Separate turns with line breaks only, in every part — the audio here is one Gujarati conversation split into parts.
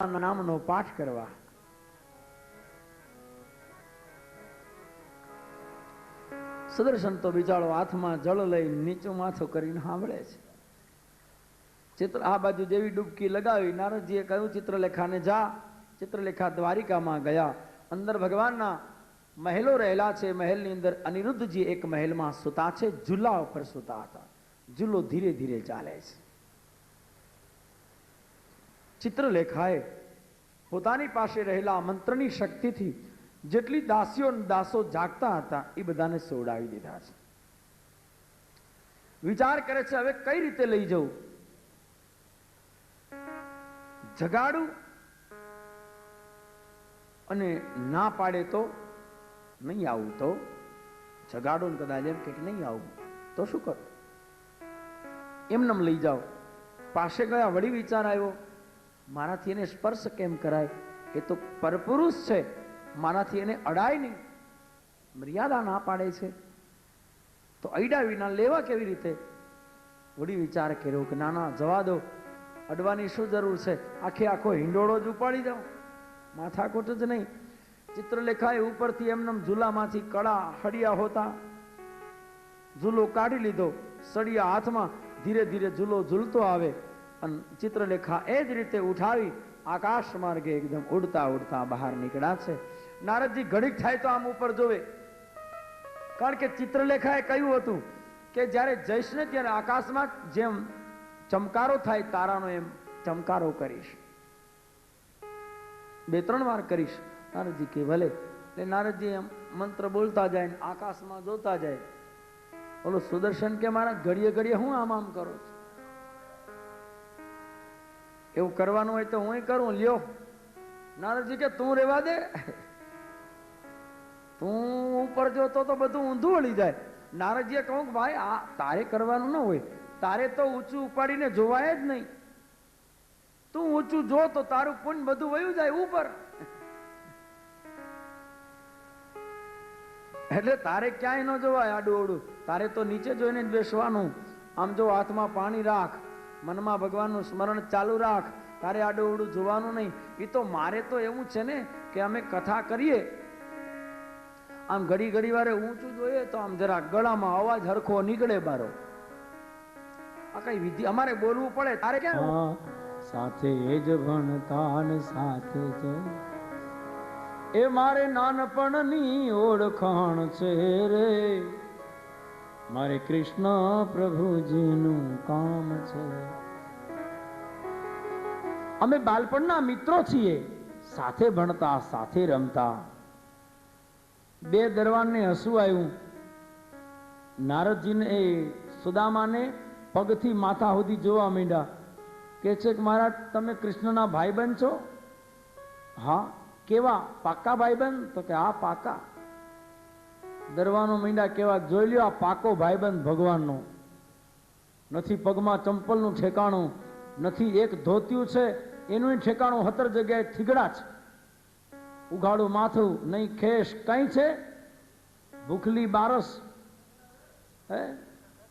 નામનો પાઠ કરવા. સુદર્શન તો બિચારો હાથમાં જળ લઈ નીચું માથું કરીને સાંભળે છે. ચિત્ર આ બાજુ જેવી ડૂબકી લગાવી નારદજીએ કહ્યું ચિત્રલેખાને જા. ચિત્રલેખા દ્વારિકામાં ગયા. અંદર ભગવાનના મહેલો રહેલા છે. મહેલની અંદર અનિરુદ્ધજી એક મહેલમાં સૂતા છે. ઝૂલા ઉપર સૂતા હતા. ઝૂલો ધીરે ધીરે ચાલે છે. ચિત્રલેખાએ પોતાની પાસે રહેલા મંત્રની શક્તિથી જેટલી દાસીઓ દાસો જાગતા હતા એ બધાને સોડાવી દીધા છે. વિચાર કરે છે હવે કઈ રીતે લઈ જવું, જગાડું અને ના પાડે તો નહીં આવું, તો જગાડો ને કદાચ એમ કે નહીં આવું તો શું કરું, એમને લઈ જાઓ. પાસે ગયા વળી વિચાર આવ્યો મારાથી એને સ્પર્શ કેમ કરાય, એ તો પરપુરુષ છે, મારાથી એને અડાય નહીં, મર્યાદા ના પાડે છે તો અડ્યા વિના લેવા કેવી રીતે. વળી વિચાર કર્યો કે ના ના જવા દો, અડવાની શું જરૂર છે, આખે આખો હિંડોળો જ ઉપાડી જાઓ, માથાકૂટ જ નહીં. ચિત્રલેખાએ ઉપરથી એમને ઝૂલામાંથી કડા હડિયા હોતા ઝૂલો કાઢી લીધો. સળિયા હાથમાં ધીરે ધીરે ઝૂલો ઝૂલતો આવે અને ચિત્રલેખા એ જ રીતે ઉઠાવી આકાશ માર્ગે એકદમ ઉડતા ઉડતા બહાર નીકળ્યા છે. નારદજી ઘડીક થાય તો આમ ઉપર જોવે, કારણ કે ચિત્રલેખાએ કહ્યું હતું કે જ્યારે જઈશ ને ત્યારે આકાશમાં જેમ ચમકારો થાય તારાનો એમ ચમકારો કરીશ, 2-3 વાર કરીશ. નારદજી કે ભલે. એટલે નારદજી એમ મંત્ર બોલતા જાય ને આકાશમાં જોતા જાય. બોલો સુદર્શન કે મારા ઘડીએ ઘડીએ હું આમ આમ કરો છો, એવું કરવાનું હોય તો હું કરું, લ્યો. નારદજી કે તું રેવા દે, તું ઉપર જોતો તો બધું ઊંધું વળી જાય. નારદજીએ કહું કે ભાઈ આ તારે કરવાનું ન હોય, તારે તો ઊંચું ઉપાડીને જોવાય જ નહીં. તું ઊંચું જો તો તારું પુણ્ય બધું વયું જાય ઉપર, એટલે તારે ક્યાંય ન જોવાય આડું ઓડું. તારે તો નીચે જોઈને જ બેસવાનું. આમ જો હાથમાં પાણી રાખ, મનમાં ભગવાનનું સ્મરણ ચાલુ રાખ, તારે આડું ઓડું જોવાનું નહીં. એ તો મારે તો એવું છે ને કે અમે કથા કરીએ આમ ઘડી ઘડી વારે ઊંચું જોઈએ તો આમ જરા ગળામાં અવાજ હરખો નીકળે બારો. આ કઈ વિધિ અમારે બોલવું પડે. તારે ક્યાં
સાથે જ ભણતા ને સાથે જ એ મારે નાનપણની ઓળખાણ છે રે, મારે કૃષ્ણ પ્રભુજીનું કામ છે. અમે બાળપણના મિત્રો છીએ, સાથે ભણતા સાથે રમતા. 2 દરવાનને હસવું આવ્યું. નારદજીને એ સુદામાને પગથી માથા સુધી જોવા માંડ્યા. કે છે કે મહારાજ તમે કૃષ્ણના ભાઈબંધ છો? હા. કેવા પાકા ભાઈબંધ? તો કે આ પાકા. દરવાનો માંડ્યા કેવા, જોઈ લ્યો આ પાકો ભાઈબંધ ભગવાનનો. નથી પગમાં ચંપલનું ઠેકાણું, નથી એક ધોતિયું છે એનું ઠેકાણું, 17 જગ્યાએ થીગડા છે. ઉઘાડું માથું, નહીં ખેસ, કઈ છે ભૂખલી બારસ, હે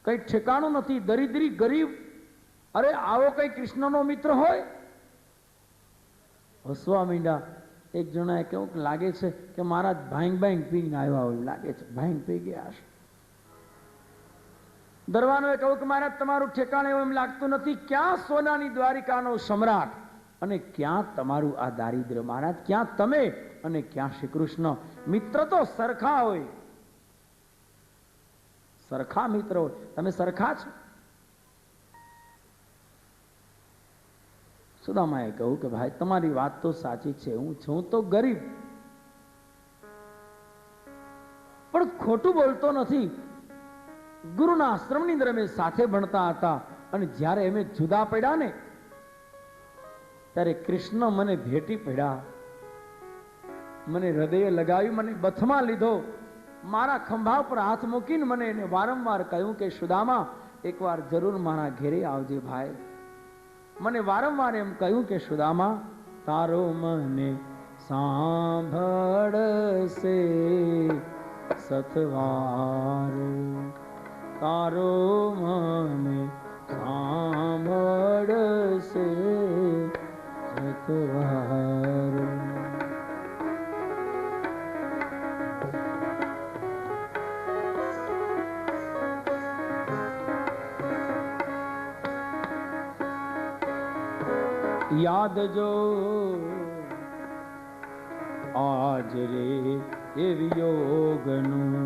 કઈ ઠેકાણું નથી, દરિદ્રી ગરીબ. અરે આવો કઈ કૃષ્ણનો મિત્ર હોય? હસવા માંડ્યા. એક જણાએ કેવું લાગે છે કે મહારાજ ભાંગ ભાંગ પીને આવ્યા હોય લાગે છે, ભાંગ પી ગયા છે. દરવાનોએ કહ્યું કે મહારાજ તમારું ઠેકાણ એવું એમ લાગતું નથી. ક્યાં સોનાની દ્વારિકાનો સમ્રાટ અને ક્યાં તમારું આ દારિદ્ર્ય મહારાજ, ક્યાં તમે અને ક્યાં શ્રી કૃષ્ણ? મિત્ર તો સરખા હોય, સરખા મિત્ર હોય. તમે સરખા છો? સુદામાએ કહ્યું કે ભાઈ તમારી વાત તો સાચી છે, હું છું તો ગરીબ પણ ખોટું બોલતો નથી. ગુરુના આશ્રમની અંદર અમે સાથે ભણતા હતા અને જ્યારે અમે જુદા પડ્યા ને ત્યારે કૃષ્ણ મને ભેટી પડ્યા, મને હૃદય લગાવી, મને બથમાં લીધો, મારા ખંભા પર હાથ મૂકીને મને એને વારંવાર કહ્યું કે સુદામા એકવાર જરૂર મારા ઘેરે આવજે ભાઈ. મને વારંવાર એમ કહ્યું કે સુદામા તારો મને સાંભળશે સતવાર, તારો મને સાંભળશે સત સતવારો. યાદ જો આજ રે એ વિયોગનું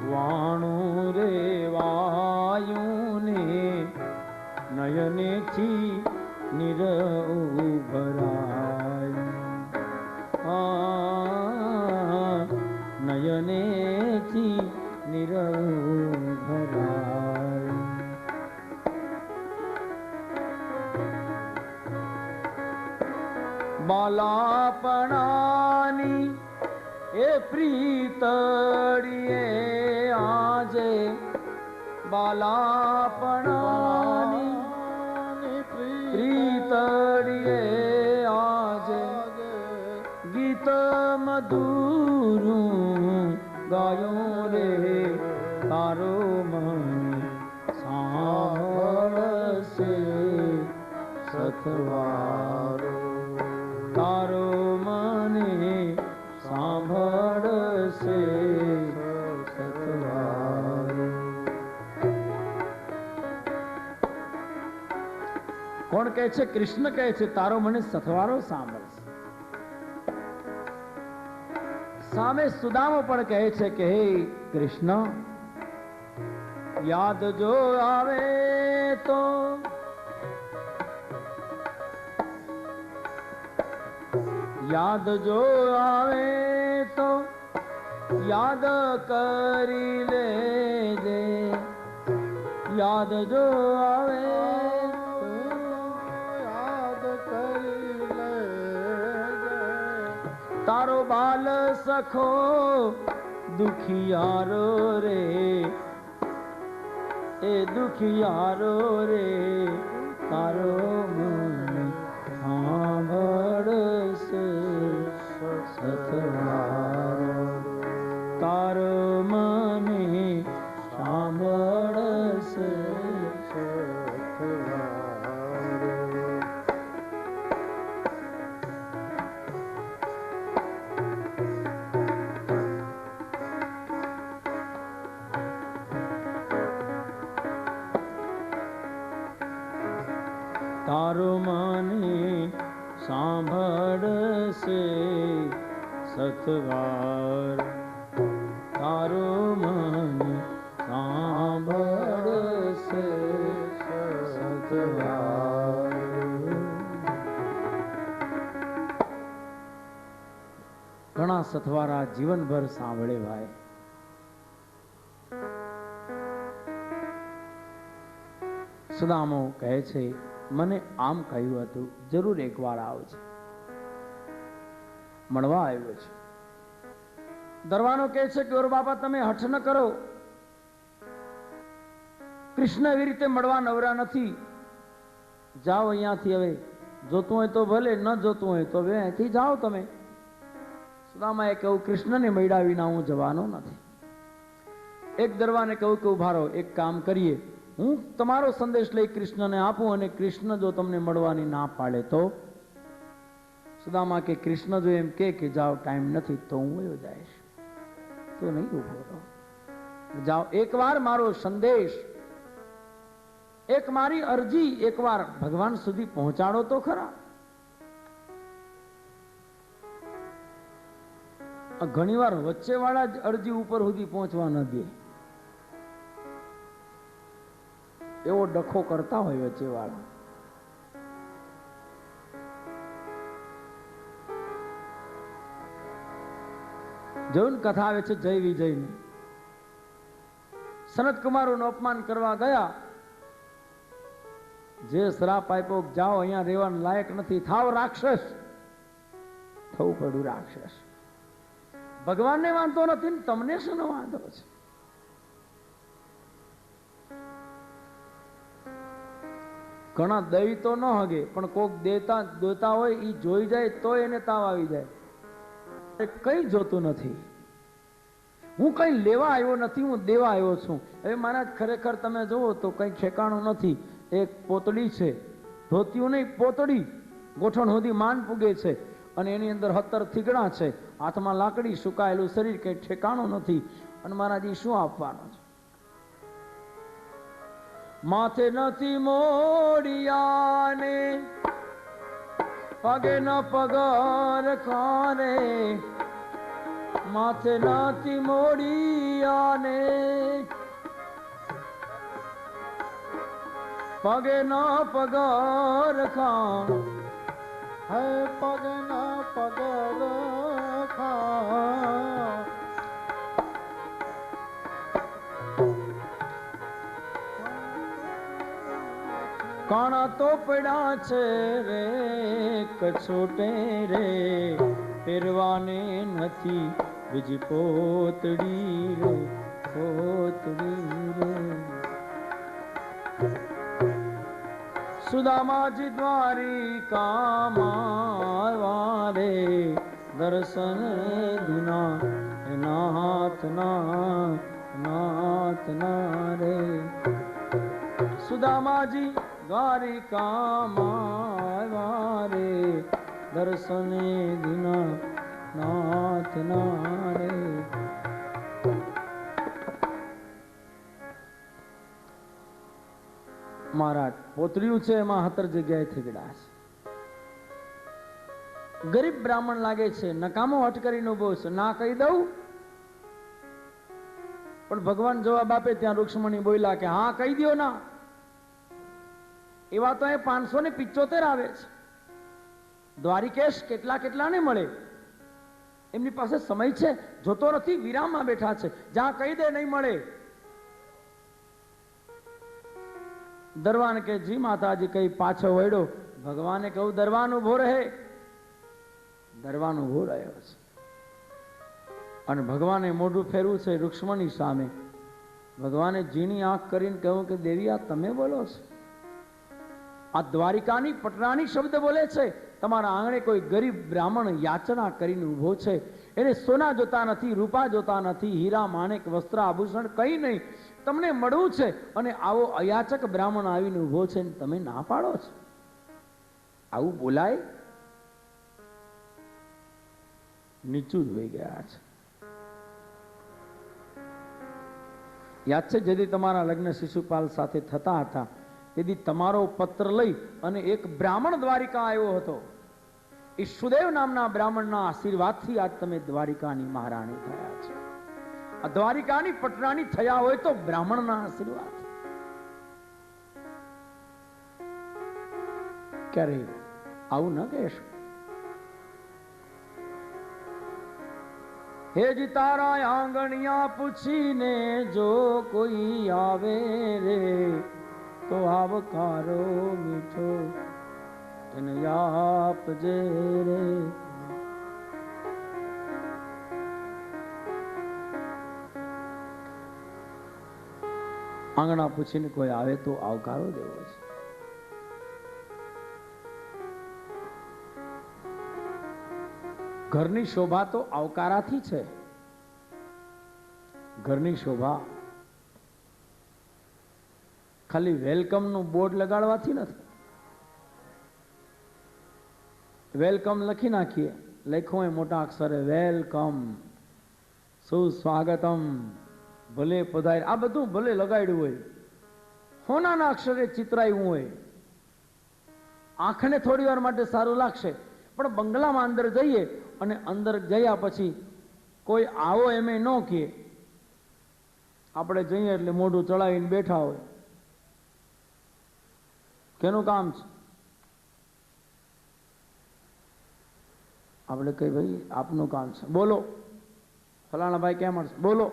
વાણું રે વાયું ને નયનેથી નિરભરાય. નયનેથી નિરભરાય. બાલાપણાની એ પ્રીતડીએ આજે બાલાપણાની પ્રીતડીએ આજે ગીત મધુરું ગાયો રે તારો મન સાંભળશે સતવારો. તારો મને સાંભળશે સતવારો. કોણ કહે છે? કૃષ્ણ કહે છે તારો મને સથવારો સાંભળશે. સામે સુદામો પણ કહે છે કે હે કૃષ્ણ, યાદ જો આવે તો યાદ જો આવે તો યાદ કરી લેજે. યાદ જો આવે યાદ કરી લેજે. તારો બાલ સખો દુખિયારો રે એ દુખિયારો રે તારો મન સાંભળશે સતવારો. તારો મને સાંભળશે સતવારો. તારો મને સાંભળશે સતવાર. તારો મને સાંભળશે સતવાર. ઘણા સથવારા જીવનભર સાંભળે ભાઈ. સુદામો કહે છે મને આમ કહ્યું હતું, જરૂર એકવાર આવજે. મળવા આવ્યો છે. દરવાનો કહે છે કે ઓર બાપા તમે હઠ ન કરો, કૃષ્ણ એવી રીતે મળવા નવરા નથી. જાઓ અહીંયાથી, હવે જોતું હોય તો ભલે, ન જોતું હોય તો હવે અહીંથી જાઓ તમે. સુદામાએ કહ્યું કૃષ્ણને મળ્યા વિના હું જવાનો નથી. એક દરવાને કહ્યું કે ઉભા રહો, એક કામ કરીએ, હું તમારો સંદેશ લઈ કૃષ્ણને આપું અને કૃષ્ણ જો તમને મળવાની ના પાડે તો? સુદામા કે કૃષ્ણ જો એમ કે જાઓ ટાઈમ નથી તો હું વયો જઈશ, તો નહીં ઉભો રહો. જાઓ, એકવાર મારો સંદેશ, એક મારી અરજી એકવાર ભગવાન સુધી પહોંચાડો તો ખરા. ઘણી વાર વચ્ચે વાળા જ અરજી ઉપર સુધી પહોંચવા ન દે, એવો ડખો કરતા હોય વચ્ચે વાળા. જોન કથા આવે છે જય વિજયની. સનત કુમારોનું અપમાન કરવા ગયા, જે શ્રાપ આપ્યો જાઓ અહીંયા રહેવાનું લાયક નથી, થાવ રાક્ષસ. થવું પડ્યું રાક્ષસ. ભગવાનને વાંધો નથી ને તમને શું વાંધો છે? ઘણા દઈ તો ન હગે, પણ કોક દેતા હોય એ જોઈ જાય તો એને તાવ આવી જાય. કઈ જોતું નથી. હું કઈ લેવા આવ્યો નથી, હું દેવા આવ્યો છું. હવે મહારાજ ખરેખર તમે જુઓ તો કઈ ઠેકાણું નથી. એક પોતડી છે, ધોતિયું નહીં પોતડી, ગોઠણ સુધી માન પૂગે છે અને એની અંદર 17 થીગડા છે, હાથમાં લાકડી, સુકાયેલું શરીર, કઈ ઠેકાણું નથી. અને મહારાજ શું આપવાનું છે? માથે નથી મોડિયાને, પગે ન પગર ખાને, માથે નથી મોડિયાને, પગે ન પગર ખાન,
હે પગ ના પગર ખા,
કાણા તો પડ્યા છે રે કછોટે રે, પહેરવાને નથી બીજી પોતડી રે, પોતડી રે. સુદામાજી દ્વારિકામાં આવ્યા રે, દર્શન દિના નાથના રે. સુદામાજી દ્વારિકામાં આવ્યા રે, દર્શન દિના નાથના રે. મહારાજ પોતળ્યું છે એમાં 17 જગ્યાએ થીગડા છે. ગરીબ બ્રાહ્મણ લાગે છે, નકામો હટ કરીને ઉભો છે, ના કહી દઉં. પણ ભગવાન જવાબ આપે ત્યાં રૂક્ષ્મણી બોલ્યા કે હા કહી દો ના. એવા તો એ 575 આવે છે. દ્વારિકેશ કેટલાને મળે, એમની પાસે સમય છે, જોતો નથી, વિરામમાં બેઠા છે, જ્યાં કહી દે નહીં મળે. દરવાન કે જી માતાજી કઈ પાછો વળ્યો. ભગવાને કહ્યું દરવાન ઉભો રહે. દરવાન ઉભો રહ્યો છે અને ભગવાને મોઢું ફેરવું છે રૂક્ષ્મણી સામે. ભગવાને ઝીણી આંખ કરીને કહ્યું કે દેવી આ તમે બોલો છો? આ દ્વારિકાની પટરાણી શબ્દ બોલે છે. તમારા આંગણે કોઈ ગરીબ બ્રાહ્મણ યાચના કરીને ઉભો છે. એને સોના જોતા નથી, રૂપા જોતા નથી, હીરા માણેક વસ્ત્ર આભૂષણ કઈ નહીં, તમને મળવું છે અને આવો અયાચક બ્રાહ્મણ આવીને ઉભો છે ને તમે ના પાડો છો? આવું બોલાય? નીચું જોઈ ગયા છે. યાદ છે જેથી તમારા લગ્ન શિશુપાલ સાથે થતા હતા તેથી તમારો પત્ર લઈ અને એક બ્રાહ્મણ દ્વારિકા આવ્યો હતો. એ સુદેવ નામના બ્રાહ્મણના આશીર્વાદથી આજ તમે દ્વારિકાની મહારાણી થયા છો. આ દ્વારિકાની પટરાણી થયા હોય તો બ્રાહ્મણના આશીર્વાદ. ક્યારે આવું ન કહેશો. હેજી તારા આંગણિયા પૂછીને જો કોઈ આવે રે તો આવકારો મીઠો એને આપજે રે. આંગણા પૂછીને કોઈ આવે તો આવકારો દેવો છે. ઘરની શોભા તો આવકારાથી છે. ઘરની શોભા ખાલી વેલકમ નું બોર્ડ લગાડવાથી નથી. વેલકમ લખી નાખીએ, લખ્યું એ મોટા અક્ષરે વેલકમ, સુસ્વાગતમ, ભલે પધાર, આ બધું ભલે લગાડ્યું હોય, હોનાના અક્ષરે ચિતરાયું હોય, આંખને થોડી વાર માટે સારું લાગશે. પણ બંગલામાં અંદર જઈએ અને અંદર ગયા પછી કોઈ આવો એમે ન કહે. આપણે જઈએ એટલે મોઢું ચડાવીને બેઠા હોય. કેનું કામ છે? આપણે કઈ ભાઈ આપનું કામ છે, બોલો. ફલાણા ભાઈ કેમ મળશે, બોલો.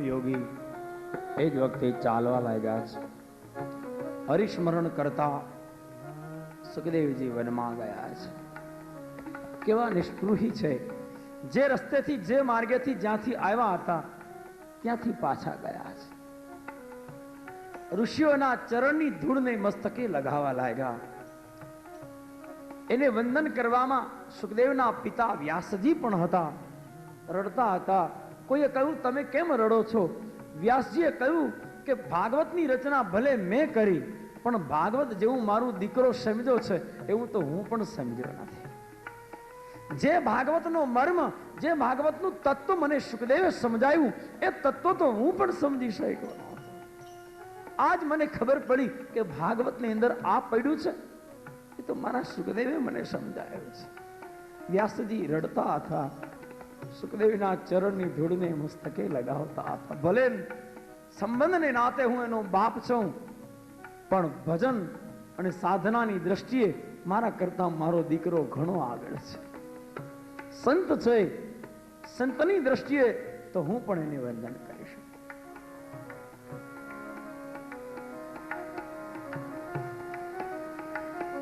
યોગી એ જ વખતે ચાલવા લાગ્યા છે. હરિસ્મરણ કરતા સુખદેવજી વનમાં ગયા છે. કેવા નિષ્પૃહી છે. જે રસ્તેથી, જે માર્ગેથી, જ્યાંથી આવ્યા હતા ત્યાંથી પાછા ગયા છે. ઋષિઓના ચરણની ધૂળને મસ્તકે લગાવવા લાગ્યા. એને વંદન કરવામાં સુખદેવના પિતા વ્યાસજી પણ હતા. રડતા હતા. કોઈએ કહ્યું તમે કેમ રડો છો? વ્યાસજીએ કહ્યું કે ભાગવતની રચના ભલે મેં કરી પણ ભાગવત જેવું મારું દીકરો સમજ્યો છે એવું તો હું પણ સમજ્યો નથી. જે ભાગવતનો મર્મ, જે ભાગવતનું તત્વ મને સુખદેવે સમજાયું, એ તત્વ તો હું પણ સમજી શક્યો નહોતો. આજ મને ખબર પડી કે ભાગવતની અંદર આ પડ્યું છે એ તો મારા સુખદેવે મને સમજાયું છે. વ્યાસજી રડતા હતા, સુખદેવના ચરણની ધૂળને મસ્તકે લગાવતા હતા. ભલે સંબંધને નાતે હું એનો બાપ છું, પણ ભજન અને સાધનાની દ્રષ્ટિએ મારા કરતા મારો દીકરો ઘણો આગળ છે. સંત છે, સંતની દ્રષ્ટિએ તો હું પણ એને વંદન કરીશ.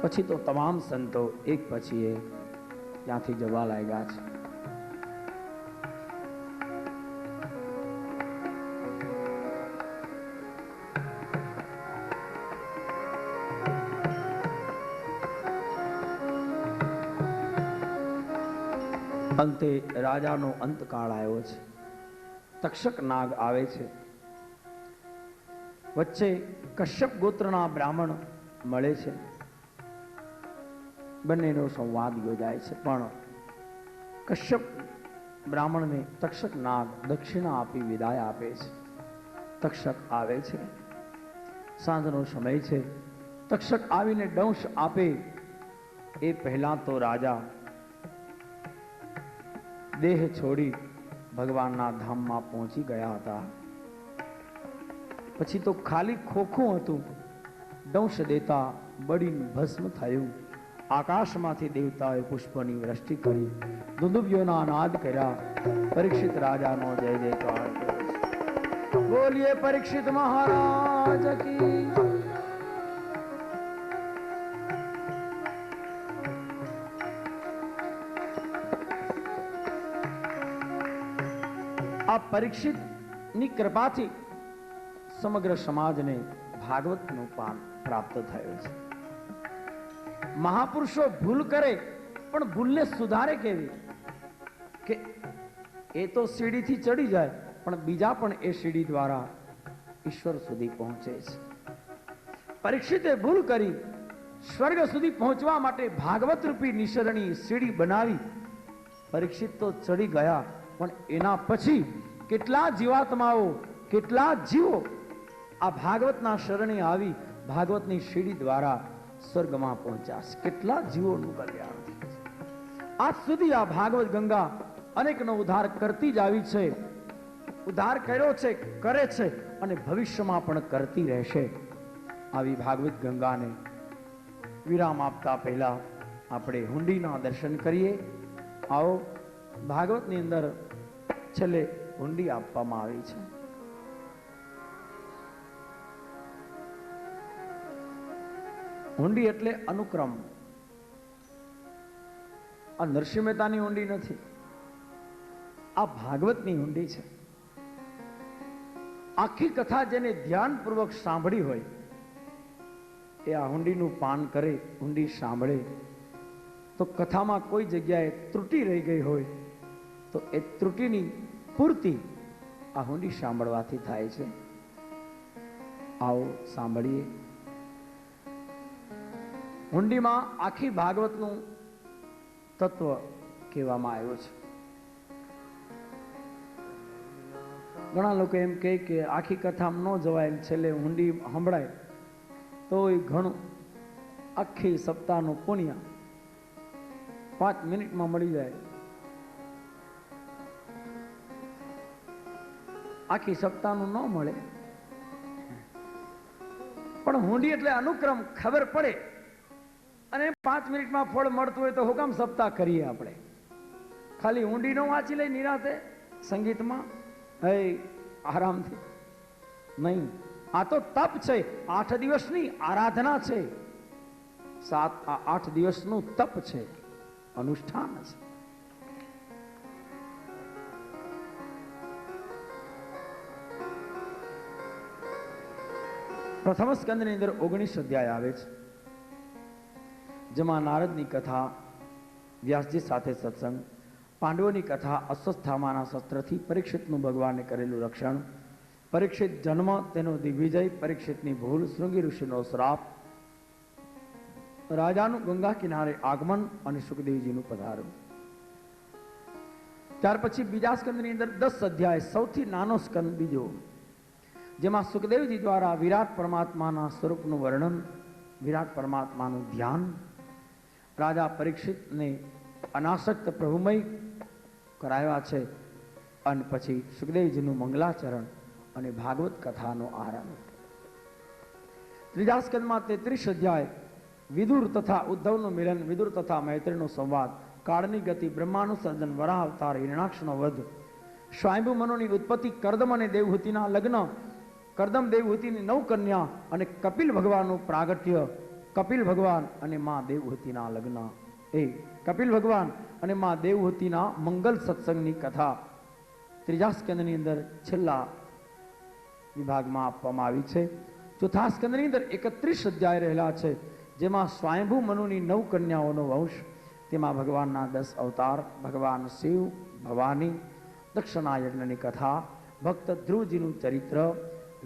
પછી તો તમામ સંતો એક પછી એક ત્યાંથી જવા લાગ્યા છે. અંતે રાજાનો અંતકાળ આવ્યો છે. તક્ષક નાગ આવે છે. વચ્ચે કશ્યપ ગોત્રના બ્રાહ્મણ મળે છે. બંનેનો સંવાદ યોજાય છે. પણ કશ્યપ બ્રાહ્મણને તક્ષક નાગ દક્ષિણા આપી વિદાય આપે છે. તક્ષક આવે છે. સાંજનો સમય છે. તક્ષક આવીને દંશ આપે એ પહેલા તો રાજા દેહ છોડી ભગવાનના ધામમાં પહોંચી ગયા હતા. પછી તો ખાલી ખોખું હતું. દંશ દેતા બળીને ભસ્મ થયું. આકાશમાંથી દેવતાઓએ પુષ્પની વૃષ્ટિ કરી, દુંદુભીઓના નાદ કર્યા. પરીક્ષિત રાજાનો જય જયકાર કર્યો. બોલીએ પરીક્ષિત મહારાજ કી. આ પરીક્ષિતની કૃપાથી સમગ્ર સમાજને ભાગવતનું પાન પ્રાપ્ત થયું છે. મહાપુરુષો ભૂલ કરે પણ ભૂલને સુધારે કેવી? કે એ તો સીડીથી ચડી જાય પણ બીજા પણ એ સીડી દ્વારા ઈશ્વર સુધી પહોંચે છે. પરીક્ષિતે ભૂલ કરી, સ્વર્ગ સુધી પહોંચવા માટે ભાગવત રૂપી નિસરણી સીડી બનાવી. પરીક્ષિત તો ચડી ગયા, પણ એના પછી કેટલા જીવાત્માઓ, કેટલા જીવો આ ભાગવતના શરણે આવી ભાગવતની સીડી દ્વારા સ્વર્ગમાં પહોંચ્યા છે. કેટલા જીવોનું કલ્યાણ થયું છે. આજ સુધી આ ભાગવત ગંગા અનેકનો ઉદ્ધાર કરતી જ આવી છે. ઉદ્ધાર કર્યો છે, કરે છે અને ભવિષ્યમાં પણ કરતી રહેશે. આવી ભાગવત ગંગાને વિરામ આપતા પહેલા આપણે હુંડીના દર્શન કરીએ. આવો, ભાગવતની અંદર છેલ્લે હુંડી આપવામાં આવી છે. હુંડી એટલે અનુક્રમ. આ નરસિંહ મહેતાની હુંડી નથી, આ ભાગવતની હુંડી છે. આખી કથા જેને ધ્યાનપૂર્વક સાંભળી હોય એ આ હુંડીનું પાન કરે, હુંડી સાંભળે, તો કથામાં કોઈ જગ્યાએ ત્રુટિ રહી ગઈ હોય તો એ ત્રુટિની પૂર્તિ આ હુંડી સાંભળવાથી થાય છે. આવો સાંભળીએ. હુંડીમાં આખી ભાગવતનું તત્વ કહેવામાં આવ્યું છે. ઘણા લોકો એમ કહે કે આખી કથામાં ન જવાય, એમ છેલ્લે હુંડી સંભળાય તો ઘણું. આખી સપ્તાહનું પુણ્ય 5 મિનિટમાં મળી જાય. આખી સપ્તાહનું ન મળે, પણ હુંડી એટલે અનુક્રમ ખબર પડે. અને 5 મિનિટમાં ફળ મળતું હોય તો હું કામ સપ્તાહ કરીએ આપણે? ખાલી ઊંડી નો વાંચી લઈ નિરાતે સંગીતમાં આરામથી નહીં. આ તો તપ છે. 8 દિવસની આરાધના છે. 8 દિવસનું તપ છે, અનુષ્ઠાન છે. પ્રથમ સ્કંદની અંદર 19 અધ્યાય આવે છે, જેમાં નારદની કથા, વ્યાસજી સાથે સત્સંગ, પાંડવોની કથા, અશ્વત્થામાના શસ્ત્રથી પરીક્ષિતનું ભગવાને કરેલું રક્ષણ,
પરીક્ષિત જન્મ, તેનો દિગ્વિજય, પરીક્ષિતની ભૂલ, શૃંગી ઋષિનો શ્રાપ, રાજાનું ગંગા કિનારે આગમન અને સુખદેવજીનું પધારવું. ત્યાર પછી બીજા સ્કંદની અંદર 10 અધ્યાય, સૌથી નાનો સ્કંદ બીજો, જેમાં સુખદેવજી દ્વારા વિરાટ પરમાત્માના સ્વરૂપનું વર્ણન, વિરાટ પરમાત્માનું ધ્યાન, રાજા પરીક્ષિતને અનાસક્ત પ્રભુમય કરાવ્યા છે. અને પછી સુખદેવજીનું મંગલાચરણ અને ભાગવત કથાનો આરંભ. ત્રીજા સ્કંદમાં 33 અધ્યાય, વિદુર તથા ઉદ્ધવનું મિલન, વિદુર તથા મૈત્રીનો સંવાદ, કાળની ગતિ, બ્રહ્માનું સર્જન, વરાહ અવતાર, હિરણાક્ષનો વધ, સ્વયંભુ મનુની ઉત્પત્તિ, કરદમ અને દેવહૂતિના લગ્ન, કરદમ દેવહૂતિની 9 કન્યા અને કપિલ ભગવાનનું પ્રાગટ્ય, કપિલ ભગવાન અને મા દેવહૂતિના લગ્ન, એ કપિલ ભગવાન અને મા દેવહૂતિના મંગલ સત્સંગની કથા ત્રીજા સ્કંદની અંદર છેલ્લા વિભાગમાં આપવામાં આવી છે. ચોથા સ્કંદની અંદર 31 અધ્યાય રહેલા છે, જેમાં સ્વયંભુ મનુની 9 કન્યાઓનો વંશ, તેમાં ભગવાનના 10 અવતાર, ભગવાન શિવ, ભવાની, દક્ષના યજ્ઞની કથા, ભક્ત ધ્રુવજીનું ચરિત્ર,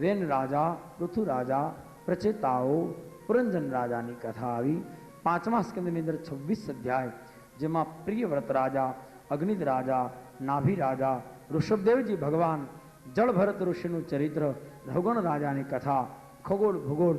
વેન રાજા, પૃથુ રાજા, પ્રચેતાઓ, પુરંજન રાજાની કથા આવી. પાંચમા સ્કંદની અંદર 26 અધ્યાય, જેમાં પ્રિયવ્રત રાજા, અગ્નિદ રાજા, નાભી રાજા, ઋષભદેવજી ભગવાન, જળ ભરત ઋષિનું ચરિત્ર, રઘુગણ રાજાની કથા, ખગોળ ભૂગોળ